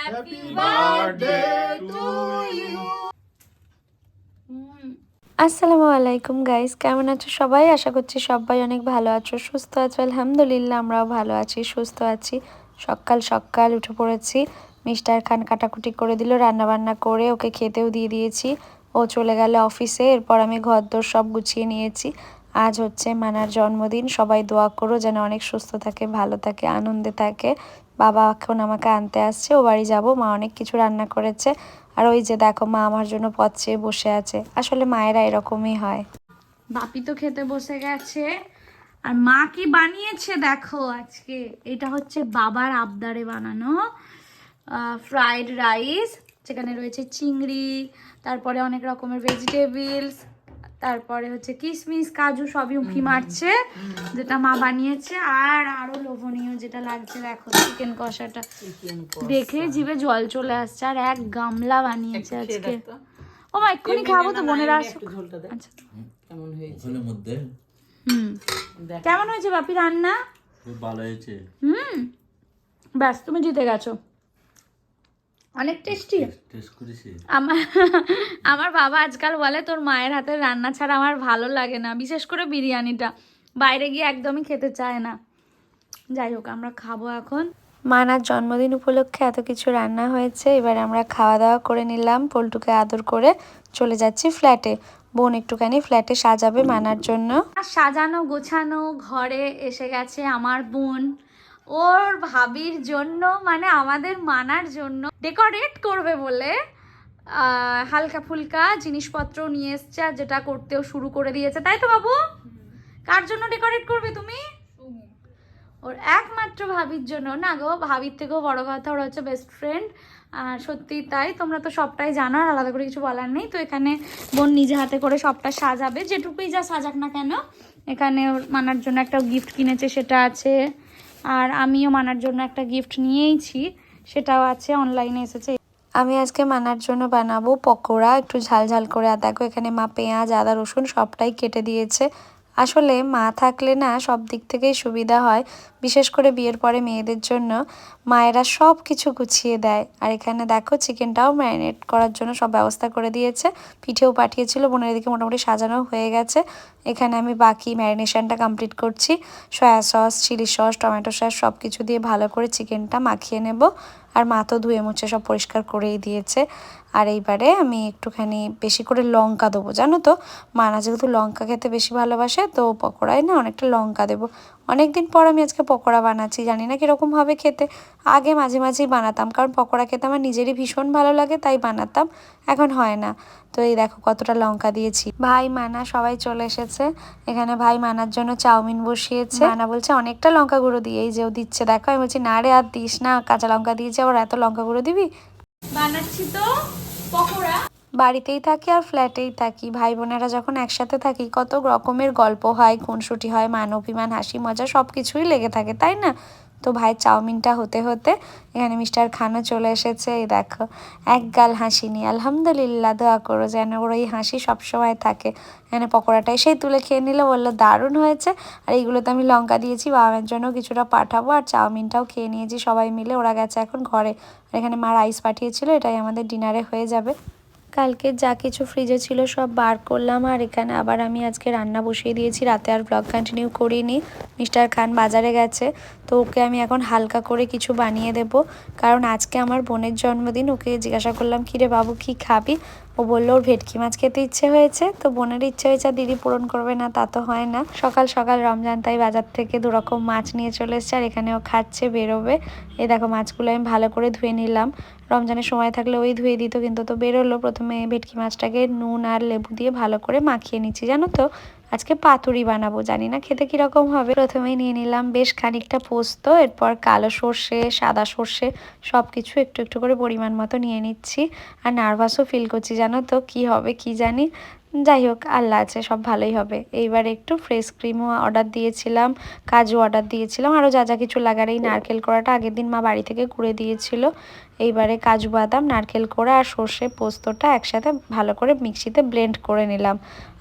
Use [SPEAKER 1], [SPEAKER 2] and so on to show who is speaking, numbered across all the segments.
[SPEAKER 1] Happy birthday to you.
[SPEAKER 2] আসসালামু আলাইকুম guys, কেমন আছো সবাই? আশা করছি সবাই অনেক ভালো আছো, সুস্থ আছো। আলহামদুলিল্লাহ আমরাও ভালো আছি, সুস্থ আছি। সকাল সকাল উঠে পড়েছি। মিস্টার খান কাটাকুটি করে দিল, রান্নাবান্না করে ওকে খেতেও দিয়ে দিয়েছি। ও চলে গেল অফিসে। এরপর আমি ঘরদোর সব গুছিয়ে নিয়েছি। আজ হচ্ছে মানার জন্মদিন। সবাই দোয়া করো যেন অনেক সুস্থ থাকে, ভালো থাকে, আনন্দে থাকে। বাবা এখন আমাকে আনতে আসছে, ও বাড়ি যাবো। মা অনেক কিছু রান্না করেছে। আর ওই যে দেখো, মা আমার জন্য পথ চেয়ে বসে আছে। আসলে মায়েরা এরকমই হয়। বাপি তো খেতে বসে গেছে। আর মা কি বানিয়েছে দেখো আজকে। এটা হচ্ছে বাবার আবদারে বানানো ফ্রাইড রাইস, যেখানে রয়েছে চিংড়ি, তারপরে অনেক রকমের ভেজিটেবলস, তারপরে হচ্ছে কিশমিশ, কাজু সবই উঁকি মারছে, যেটা মা বানিয়েছে। আর আরো লোভনীয় যেটা লাগছে দেখো, চিকেন কষাটা দেখে জিভে জল চলে আসছে। আর এক গামলা বানিয়েছে আজকে। ও মা এক্ষুনি খাবো তো, বোনেরা আসুক। আচ্ছা
[SPEAKER 1] কেমন হয়েছে মধ্যে?
[SPEAKER 2] কেমন হয়েছে বাপি রান্না?
[SPEAKER 1] খুব ভালো হয়েছে।
[SPEAKER 2] ব্যাস, তুমি জিতে গেছো। অনেক টেস্টি।
[SPEAKER 1] টেস্ট করেছি।
[SPEAKER 2] আমার বাবা আজকাল বলে তোর মায়ের হাতের রান্না ছাড়া আমার ভালো লাগে না, বিশেষ করে বিরিয়ানিটা। বাইরে গিয়ে একদমই খেতে চায় না। যাই হোক, আমরা খাবো এখন। মানার জন্মদিন উপলক্ষে এত কিছু রান্না হয়েছে। এবার আমরা খাওয়া দাওয়া করে নিলাম, পল্টুকে আদর করে চলে যাচ্ছি ফ্ল্যাটে। বোন একটুখানি ফ্ল্যাটে সাজাবে মানার জন্য। সাজানো গোছানো ঘরে এসে গেছে আমার বোন ওর ভাবির জন্য, মানে আমাদের মানার জন্য ডেকোরেট করবে বলে হালকা ফুলকা জিনিসপত্র নিয়ে এসছে। আর যেটা করতেও শুরু করে দিয়েছে, তাই তো বাবু? কার জন্য ডেকোরেট করবে তুমি? ওর একমাত্র ভাবির জন্য। না গো, ভাবির থেকেও বড় কথা, ওরা হচ্ছে বেস্ট ফ্রেন্ড। আর সত্যি তাই, তোমরা তো সবটাই জানো, আর আলাদা করে কিছু বলার নেই। তো এখানে বোন নিজে হাতে করে সবটা সাজাবে, যেটুকুই যা সাজাক না কেন। এখানে ওর মানার জন্য একটা গিফট কিনেছে, সেটা আছে। আর আমিও মানার জন্য একটা গিফট নিয়েইছি, সেটাও আছে, অনলাইনে এসেছে। আমি আজকে মানার জন্য বানাবো পকোড়া, একটু ঝাল ঝাল করে। আর দেখো এখানে মা পেঁয়াজ, আদা, রসুন সবটাই কেটে দিয়েছে। আসলে মা থাকলে না সব দিক থেকেই সুবিধা হয়, বিশেষ করে বিয়ের পরে মেয়েদের জন্য মায়েরা সব কিছু গুছিয়ে দেয়। আর এখানে দেখো চিকেনটাও ম্যারিনেট করার জন্য সব ব্যবস্থা করে দিয়েছে। পিঠেও পাঠিয়েছিল, বোনের দিকে মোটামুটি সাজানো হয়ে গেছে। এখানে আমি বাকি ম্যারিনেশনটা কমপ্লিট করছি। Soya sauce, chilli sauce, tomato sauce সব কিছু দিয়ে ভালো করে চিকেনটা মাখিয়ে নেব। আর মা তো ধুয়ে মুছে সব পরিষ্কার করেই দিয়েছে। আর এইবারে আমি একটুখানি বেশি করে লঙ্কা দেবো, জানো তো মানা যেহেতু লঙ্কা খেতে বেশি ভালোবাসে, তো পকোড়ায় না অনেকটা লঙ্কা দেবো। অনেকদিন পর আমি আজকে পকোড়া বানাচ্ছি, জানি না কীরকম হবে খেতে। আগে মাঝে মাঝেই বানাতাম, কারণ পকোড়া খেতে আমার নিজেরই ভীষণ ভালো লাগে, তাই বানাতাম। এখন হয় না। তো এই দেখো কতটা লঙ্কা দিয়েছি। ভাই, মানা সবাই চলে এসেছে। এখানে ভাই মানার জন্য চাউমিন বসিয়েছে। মানা বলছে অনেকটা লঙ্কা গুঁড়ো দিয়ে, এই যে ও দিচ্ছে দেখো। আমি বলছি না রে, আর দিস না, কাঁচা লঙ্কা দিয়েছে, আবার এত লঙ্কা গুঁড়ো দিবি? বানাচ্ছি তো পকোড়া। বাড়িতেই থাকি আর ফ্ল্যাটেই থাকি, ভাই বোনেরা যখন একসাথে থাকি কত রকমের গল্প হয়, খুনসুটি হয়, মান অভিমান, হাসি মজা সব কিছুই লেগে থাকে, তাই না? তো ভাই চাউমিনটা হতে হতে এখানে মিস্টার খানও চলে এসেছে। এই দেখো এক গাল হাসি নিয়ে। আলহামদুলিল্লাহ, দোয়া করো যেন ওর এই হাসি সবসময় থাকে। এখানে পকোড়াটা এসেই তুলে খেয়ে নিল, বললো দারুণ হয়েছে। আর এইগুলোতে আমি লঙ্কা দিয়েছি, বাবার জন্য কিছুটা পাঠাবো। আর চাউমিনটাও খেয়ে নিয়েছি সবাই মিলে, ওরা গেছে এখন ঘরে। আর এখানে মা রাইস পাঠিয়েছিল, এটাই আমাদের ডিনারে হয়ে যাবে। কালকে যা কিছু ফ্রিজে ছিল সব বার করলাম। আর এখানে আবার আমি আজকে রান্না বসিয়ে দিয়েছি, রাতে আর ব্লগ কন্টিনিউ করিনি। মিস্টার খান বাজারে গেছে, তো ওকে আমি এখন হালকা করে কিছু বানিয়ে দেব, কারণ আজকে আমার বোনের জন্মদিন। ওকে জিজ্ঞাসা করলাম কিরে বাবু কি খাবি, ও বললো ওর ভেটকি মাছ খেতে ইচ্ছে হয়েছে। তো বোনের ইচ্ছে হয়েছে, আর দিদি পূরণ করবে না তা তো হয় না। সকাল সকাল রমজান, তাই বাজার থেকে 2 রকম মাছ নিয়ে চলে এসছে। আর এখানেও খাচ্ছে, বেরোবে। এই দেখো মাছগুলো আমি ভালো করে ধুয়ে নিলাম। রমজানের সময় থাকলে ওই ধুয়ে দিত, কিন্তু তো বেরোলো। প্রথমে ভেটকি মাছটাকে নুন আর লেবু দিয়ে ভালো করে মাখিয়ে নিচ্ছি, জানো তো আজকে পাতুরি বানাবো, জানি না খেতে কিরকম হবে। প্রথমেই নিয়ে নিলাম বেশ খানিকটা পোস্ত, এরপর কালো সর্ষে, সাদা সর্ষে সব কিছু একটু একটু করে পরিমাণ মতো নিয়ে নিচ্ছি। আর নার্ভাসও ফিল করছি, জানো তো কি হবে কি জানি। যাই হোক, আল্লাহ আছে, সব ভালোই হবে। এইবার একটু ফ্রেশ ক্রিমও অর্ডার দিয়েছিলাম, কাজু অর্ডার দিয়েছিলাম, আরও যা যা কিছু লাগার। এই নারকেল কোড়াটা আগের দিন মা বাড়ি থেকে কুড়ে দিয়েছিল। এইবারে কাজু বাদাম, নারকেল কোড়া আর সর্ষে পোস্তটা একসাথে ভালো করে মিক্সিতে ব্লেন্ড করে নিলাম।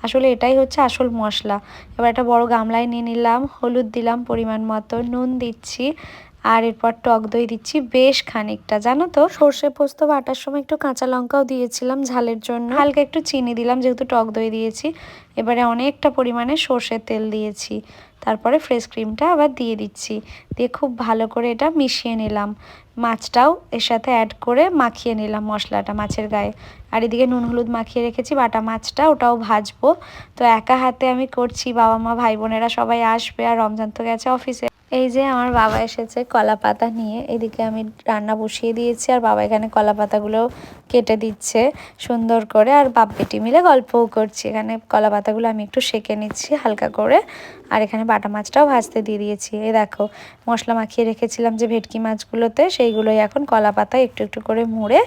[SPEAKER 2] আসলে এটাই হচ্ছে আসল মশলা। এবার একটা বড় গামলায় নিয়ে নিলাম, হলুদ দিলাম পরিমাণ মতো, নুন দিচ্ছি, আর এরপর টক দই দিচ্ছি বেশ খানিকটা, জানো তো। সর্ষে পোস্ত বাটার সময় একটু কাঁচা লঙ্কাও দিয়েছিলাম ঝালের জন্য, হালকা একটু চিনি দিলাম যেহেতু টক দই দিয়েছি। এবারে অনেকটা পরিমাণে সর্ষের তেল দিয়েছি, তারপরে ফ্রেশ ক্রিমটা আবার দিয়ে দিচ্ছি, দিয়ে খুব ভালো করে এটা মিশিয়ে নিলাম। মাছটাও এর সাথে অ্যাড করে মাখিয়ে নিলাম মশলাটা মাছের গায়ে। আর এদিকে নুন হলুদ মাখিয়ে রেখেছি বাটা মাছটা, ওটাও ভাজবো। তো একা হাতে আমি করছি, বাবা মা ভাই বোনেরা সবাই আসবে, আর রমজান তো গেছে অফিসে। এই যে আমার বাবা এসেছে কলা পাতা নিয়ে, এদিকে আমি রান্না বসিয়ে দিয়েছি আর বাবা এখানে কলা পাতাগুলো কেটে দিচ্ছে সুন্দর করে, আর বাপ বেটি মিলে গল্পও করছি। এখানে কলা পাতাগুলো আমি একটু সেঁকে নিচ্ছি হালকা করে, আর এখানে বাটা মাছটাও ভাজতে দিয়ে দিয়েছি। এই দেখো মশলা মাখিয়ে রেখেছিলাম যে ভেটকি মাছগুলোতে, সেইগুলোই এখন কলা পাতায় একটু একটু করে মুড়ে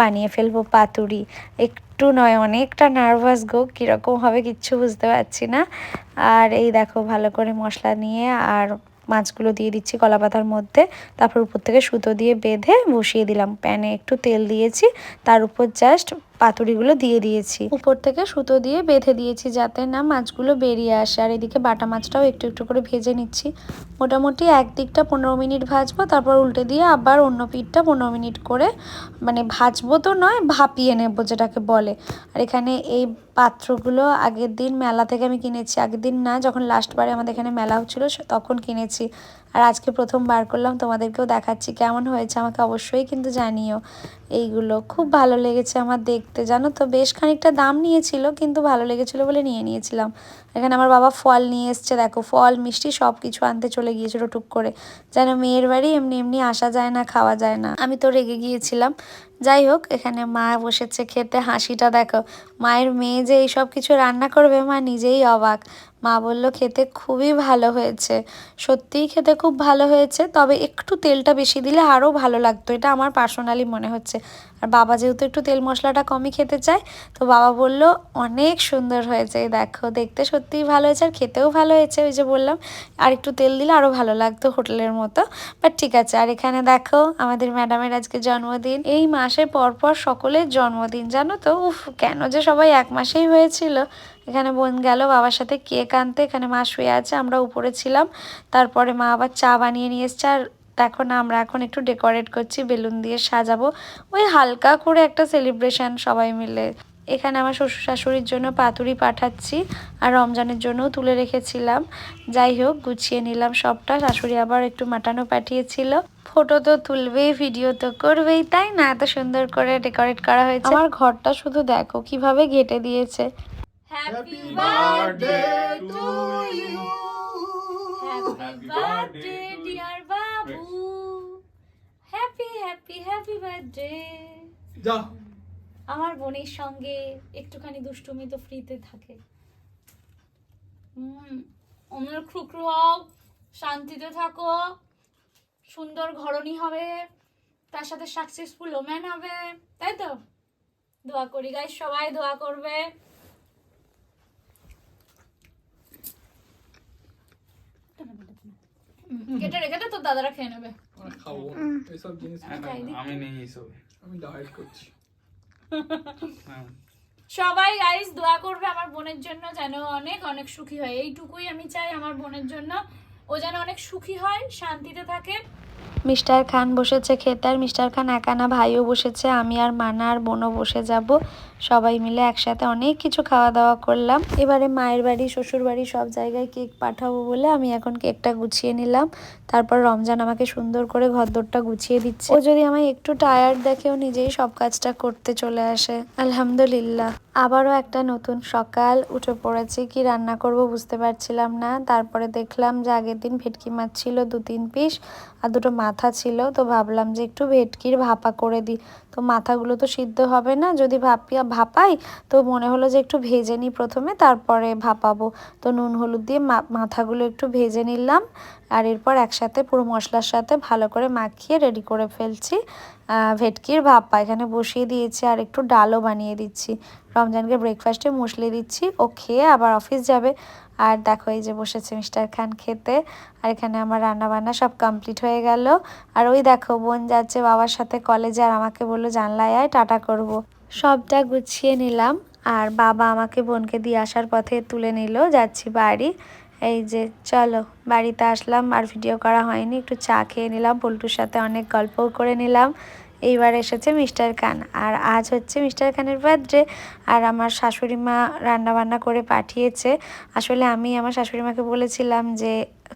[SPEAKER 2] বানিয়ে ফেলবো পাতুরি। একটু নয় অনেকটা নার্ভাস গো, কীরকম হবে কিচ্ছু বুঝতে পারছি না। আর এই দেখো ভালো করে মশলা নিয়ে আর মাছগুলো দিয়ে দিচ্ছি কলা পাতার মধ্যে, তারপর উপর থেকে সুতো দিয়ে বেঁধে বসিয়ে দিলাম। প্যানে একটু তেল দিয়েছি, তার উপর জাস্ট পাতুরিগুলো দিয়ে দিয়েছি, উপর থেকে সুতো দিয়ে বেঁধে দিয়েছি যাতে না মাছগুলো বেরিয়ে আসে। আর এদিকে বাটা মাছটাও একটু একটু করে ভেজে নিচ্ছি। মোটামুটি একদিকটা 15 মিনিট ভাজবো, তারপর উল্টে দিয়ে আবার অন্য পিঠটা 15 মিনিট করে, মানে ভাজবো তো নয় ভাপিয়ে নেবো যেটাকে বলে। আর এখানে এই পাত্রগুলো আগের দিন মেলা থেকে আমি কিনেছি, আগের দিন না যখন লাস্টবারে আমাদের এখানে মেলা হচ্ছিল তখন কিনেছি। আর আজকে প্রথম বার করলাম, তোমাদেরকেও দেখাচ্ছি কেমন হয়েছে আমাকে অবশ্যই কিন্তু জানিও। এইগুলো খুব ভালো লেগেছে আমার দেখতে, জানো তো। বেশ খানিকটা দাম নিয়েছিল কিন্তু ভালো লেগেছিল বলে নিয়ে নিয়েছিলাম। এখানে আমার বাবা ফল নিয়ে এসছে, দেখো ফল মিষ্টি সব কিছু আনতে চলে গিয়েছিল টুক করে, যেন মেয়ের বাড়ি এমনি এমনি আসা যায় না খাওয়া যায় না। আমি তো রেগে গিয়েছিলাম। যাই হোক এখানে মা বসেছে খেতে, হাসিটা দেখো। মায়ের মেয়ে যে এইসব কিছু রান্না করবে মা নিজেই অবাক। মা বলল খেতে খুবই ভালো হয়েছে, সত্যিই খেতে খুব ভালো হয়েছে, তবে একটু তেলটা বেশি দিলে আরও ভালো লাগতো, এটা আমার পার্সোনালি মনে হচ্ছে। আর বাবা যেহেতু একটু তেল মশলাটা কমই খেতে চায়, তো বাবা বলল অনেক সুন্দর হয়েছে। দেখো দেখতে সত্যিই ভালো হয়েছে আর খেতেও ভালো হয়েছে, ওই যে বললাম আর একটু তেল দিলে আরও ভালো লাগতো হোটেলের মতো, বাট ঠিক আছে। আর এখানে দেখো আমাদের ম্যাডামের আজকে জন্মদিন, এই মাসে পরপর সকলের জন্মদিন, জানো তো। উফ কেন যে সবাই এক মাসেই হয়েছিল। এখানে বোন গেল বাবার সাথে কেক আনতে, এখানে মা শুয়ে আছে, আমরা উপরে ছিলাম। তারপরে মা আবার চা বানিয়ে নিয়ে এসছে। আর দেখো না আমরা এখন একটু ডেকোরেট করছি, বেলুন দিয়ে সাজাবো, ওই হালকা করে একটা সেলিব্রেশন সবাই মিলে। এখানে আমার শ্বশুর শাশুড়ির জন্য পাতুরি পাঠাচ্ছি, আর রমজানের জন্যও তুলে রেখেছিলাম। যাই হোক গুছিয়ে নিলাম সবটা। শাশুড়ি আবার একটু মাটনও পাঠিয়েছিল। ফটো তো তুলবেই, ভিডিও তো করবেই, তাই না? এত সুন্দর করে ডেকোরেট করা হয়েছে। আমার ঘরটা শুধু দেখো কিভাবে ঘেটে দিয়েছে। Happy birthday to you, happy birthday dear বাবু, হ্যাপি হ্যাপি হ্যাপি বার্থডে।
[SPEAKER 3] যা
[SPEAKER 2] আমার বোনের সঙ্গে একটুখানি দুষ্টুমি তো ফ্রিতে থাকে। অমর খুকরু হও, শান্তিতে থাকো, সুন্দর ঘরণী হবে, তার সাথে সাকসেসফুল ওম্যান হবে, তাই তো? দোয়া করি গাইস, সবাই দোয়া করবে। কেটে রেখে তো দাদারা খেয়ে নেবে।
[SPEAKER 3] খাবো এইসব জিনিস,
[SPEAKER 1] আমি নেই এইসব,
[SPEAKER 3] আমি ডায়েট করছি।
[SPEAKER 2] সবাই গাইস দোয়া করবে আমার বোনের জন্য, যেন অনেক অনেক সুখী হয়। এইটুকুই আমি চাই আমার বোনের জন্য, ও যেন অনেক সুখী হয়, শান্তিতে থাকে। মিস্টার খান বসেছে খেতে, আর মিস্টার খান একা না, ভাইও বসেছে, আমি আর মানা আর বোনও বসে যাব, সবাই মিলে একসাথে অনেক কিছু খাওয়া দাওয়া করলাম। এবারে মায়ের বাড়ি শ্বশুর বাড়ি সব জায়গায় কেক পাঠাবো বলে আমি এখন কেকটা গুছিয়ে নিলাম। তারপর রমজান আমাকে সুন্দর করে ঘরদোরটা গুছিয়ে দিচ্ছে। ও যদি আমায় একটু টায়ার্ড দেখে ও নিজেই সব কাজটা করতে চলে আসে। আলহামদুলিল্লাহ। আবারও একটা নতুন সকাল, উঠে পড়েছি। কি রান্না করব বুঝতে পারছিলাম না। তারপরে দেখলাম যে আগের দিন ভেটকি মাছ ছিল 2-3 পিস, আর দুটো মাথা ছিল, তো ভাবলাম যে একটু ভেটকির ভাপা করে দিই। তো মাথাগুলো তো সিদ্ধ হবে না যদি ভাপাই, তো মনে হলো যে একটু ভেজে নিই প্রথমে, তারপরে ভাপাবো। তো নুন হলুদ দিয়ে মাথাগুলো একটু ভেজে নিলাম, আর এরপর একসাথে পুরো মশলার সাথে ভালো করে মাখিয়ে রেডি করে ফেলছি ভেটকির ভাপা। এখানে বসিয়ে দিয়েছি, আর একটু ডালও বানিয়ে দিচ্ছি। রমজানকে ব্রেকফাস্টে মুসলি দিচ্ছি, ও খেয়ে আবার অফিস যাবে। আর দেখো এই যে বসেছে মিস্টার খান খেতে, আর এখানে আমার রান্না বান্না সব কমপ্লিট হয়ে গেল। আর ওই দেখো বোন যাচ্ছে বাবার সাথে কলেজে, আর আমাকে বললো জানলায় আয় টাটা করব। সবটা গুছিয়ে নিলাম, আর বাবা আমাকে বোনকে দিয়ে আসার পথে তুলে নিল, যাচ্ছি বাড়ি। এই যে চলো বাড়িতে আসলাম, আর ভিডিও করা হয়নি, একটু চা খেয়ে নিলাম, পল্টুর সাথে অনেক গল্পও করে নিলাম। এইবার এসেছে মিস্টার খান, আর আজ হচ্ছে মিস্টার খানের বার্থডে। আর আমার শাশুড়ি মা রান্নাবান্না করে পাঠিয়েছে। আসলে আমি আমার শাশুড়ি মাকে বলেছিলাম যে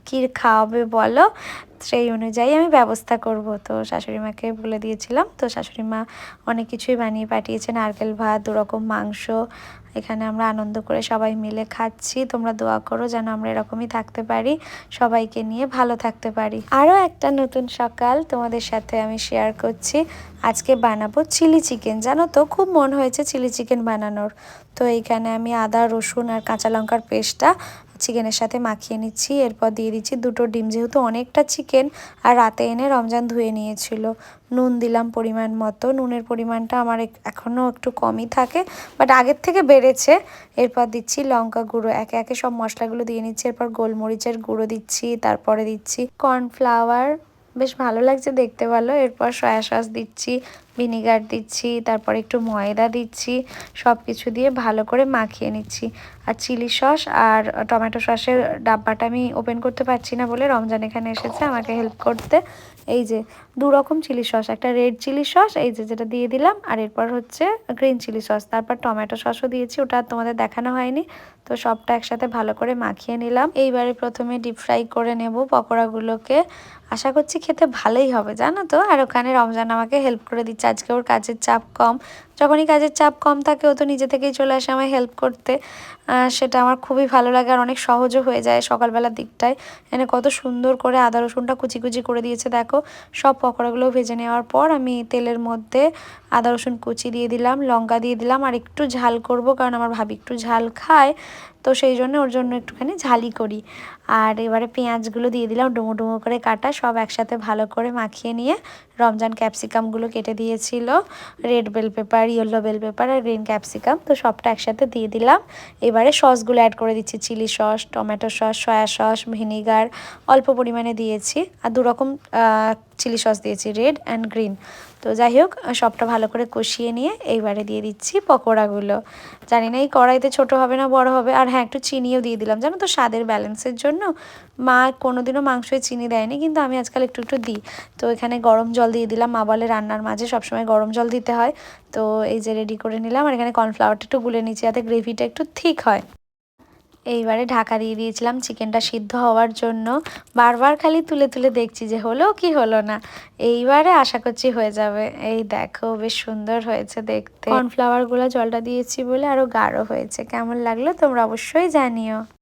[SPEAKER 2] কী খাওয়াবে বলো, সেই অনুযায়ী আমি ব্যবস্থা করব। তো শাশুড়ি মাকে বলে দিয়েছিলাম, তো শাশুড়ি মা অনেক কিছুই বানিয়ে পাঠিয়েছে, নারকেল ভাত, 2 রকম মাংস। এখানে আমরা আনন্দ করে সবাই মিলে খাচ্ছি। তোমরা দোয়া করো যেন আমরা এরকমই থাকতে পারি, সবাইকে নিয়ে ভালো থাকতে পারি। আরও একটা নতুন সকাল তোমাদের সাথে আমি শেয়ার করছি। আজকে বানাবো চিলি চিকেন। জানো তো, খুব মন হয়েছে চিলি চিকেন বানানোর। তো এইখানে আমি আদা, রসুন আর কাঁচা লঙ্কার পেস্টটা চিকেনের সাথে মাখিয়ে নিচ্ছি। এরপর দিয়ে দিচ্ছি 2টো ডিম, যেহেতু অনেকটা চিকেন আর রাতে এনে রমজান ধুয়ে নিয়েছিল। নুন দিলাম পরিমাণ মতো। নুনের পরিমাণটা আমার এখনও একটু কমই থাকে, বাট আগের থেকে বেড়েছে। এরপর দিচ্ছি লঙ্কা গুঁড়ো, একে একে সব মশলাগুলো দিয়ে নিচ্ছি। এরপর গোলমরিচের গুঁড়ো দিচ্ছি, তারপরে দিচ্ছি কর্নফ্লাওয়ার, বেশ ভালো লাগছে দেখতে ভালো। এরপর সয়া সস দিচ্ছি, ভিনিগার দিচ্ছি, তারপর একটু ময়দা দিচ্ছি, সব কিছু দিয়ে ভালো করে মাখিয়ে নিচ্ছি। আর চিলি সস আর টমেটো সসের ডাব্বাটা আমি ওপেন করতে পারছি না বলে রমজান এখানে এসেছে আমাকে হেল্প করতে। এই যে 2 রকম চিলি সস, একটা রেড চিলি সস এই যে যেটা দিয়ে দিলাম, আর এরপর হচ্ছে গ্রিন চিলি সস, তারপর টমেটো সসও দিয়েছি, ওটা আর তোমাদের দেখানো হয়নি। তো সবটা একসাথে ভালো করে মাখিয়ে নিলাম। এইবারে প্রথমে ডিপ ফ্রাই করে নেব পকোড়াগুলোকে। আশা করছি খেতে ভালোই হবে, জানো তো। আর ওখানে রমজান আমাকে হেল্প করে দিচ্ছে, আজকে ওর কাজের চাপ কম। যখনই কাজের চাপ কম থাকে ও তো নিজে থেকেই চলে আসে আমায় হেল্প করতে। সেটা আমার খুবই ভালো লাগে, আর অনেক সহজও হয়ে যায় সকালবেলার দিকটায়। এনে কত সুন্দর করে আদা রসুনটা কুচি কুচি করে দিয়েছে দেখো। সব পকোড়াগুলো ভেজে নেওয়ার পর আমি তেলের মধ্যে আদা রসুন কুচি দিয়ে দিলাম, লঙ্কা দিয়ে দিলাম, আর একটু ঝাল করব কারণ আমার ভাবি একটু ঝাল খায়, তো সেই জন্য ওর জন্য একটুখানি ঝালই করি। আর এবারে পেঁয়াজগুলো দিয়ে দিলাম ডুমো ডুমো করে কাটা, সব একসাথে ভালো করে মাখিয়ে নিয়ে রমজান ক্যাপসিকামগুলো কেটে দিয়েছিল, red bell pepper, yellow bell pepper আর গ্রিন ক্যাপসিকাম, তো সবটা একসাথে দিয়ে দিলাম। এবারে সসগুলো অ্যাড করে দিচ্ছি, chilli sauce, tomato sauce, soya sauce, vinegar অল্প পরিমাণে দিয়েছি, আর 2 রকম চিলি সস দিয়েছি, রেড অ্যান্ড গ্রিন। তো যাই হোক সবটা ভালো করে কষিয়ে নিয়ে এইবারে দিয়ে দিচ্ছি পকোড়াগুলো। জানি না এই কড়াইতে ছোট হবে না বড় হবে। আর হ্যাঁ, একটু চিনিও দিয়ে দিলাম, জানো তো, স্বাদের ব্যালেন্সের জন্য। মা কোনোদিনও মাংসয় চিনি দেয়নি, কিন্তু আমি আজকাল একটু একটু দিই। তো এখানে গরম জল দিয়ে দিলাম, মা বলে রান্নার মাঝে সবসময় গরম জল দিতে হয়। তো এই যে রেডি করে নিলাম, আর এখানে কর্নফ্লাওয়ারটা একটু গুলে নিচ্ছি যাতে গ্রেভিটা একটু থিক হয়। এইবারে ঢাকা দিয়ে দিয়েছিলাম চিকেনটা সিদ্ধ হওয়ার জন্য। বারবার খালি তুলে তুলে দেখছি যে হলো কি হলো না। এইবারে আশা করছি হয়ে যাবে। এই দেখো বেশ সুন্দর হয়েছে দেখতে। কর্নফ্লাওয়ারগুলো জলটা দিয়েছি বলে আরও গাঢ় হয়েছে। কেমন লাগলো তোমরা অবশ্যই জানিও।